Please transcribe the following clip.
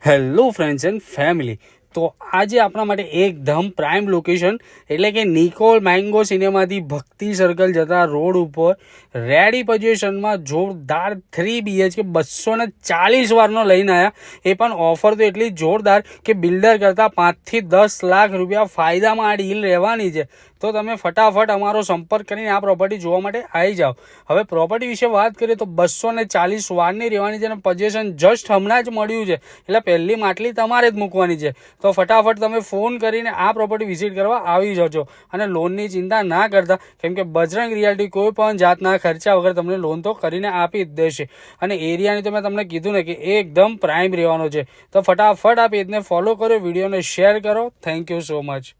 Hello friends and family. તો આજે આપણા માટે એકદમ પ્રાઇમ લોકેશન એટલે કે નિકોલ મેંગો સિનેમાથી ભક્તિ સર્કલ જતા રોડ ઉપર રેડી પોઝિશનમાં જોરદાર 3 BHK 240 વારનો લઈને આવ્યા. એ પણ ઓફર તો એટલી જોરદાર કે બિલ્ડર કરતાં 5 થી 10 લાખ રૂપિયા ફાયદામાં આ ડીલ રહેવાની છે. તો તમે ફટાફટ અમારો સંપર્ક કરીને આ પ્રોપર્ટી જોવા માટે આવી જાઓ. હવે પ્રોપર્ટી વિશે વાત કરીએ તો 240 વારની રહેવાની છે અને પોઝિશન જસ્ટ હમણાં જ મળ્યું છે, એટલે પહેલી માટલી તમારે જ મૂકવાની છે. તો ફટાફટ તમે ફોન કરીને આ પ્રોપર્ટી વિઝિટ કરવા આવી જજો અને લોનની ચિંતા ના કરતા, કેમ કે બજરંગ રિયાલ્ટી કોઈ પણ જાતના ખર્ચા વગર તમને લોન તો કરીને આપી જ દેશે. અને એરિયાની તો મેં તમને કીધું ને કે એકદમ પ્રાઇમ રહેવાનો છે. તો ફટાફટ આ પેજને ફોલો કરો, વિડીયોને શેર કરો. Thank you so much.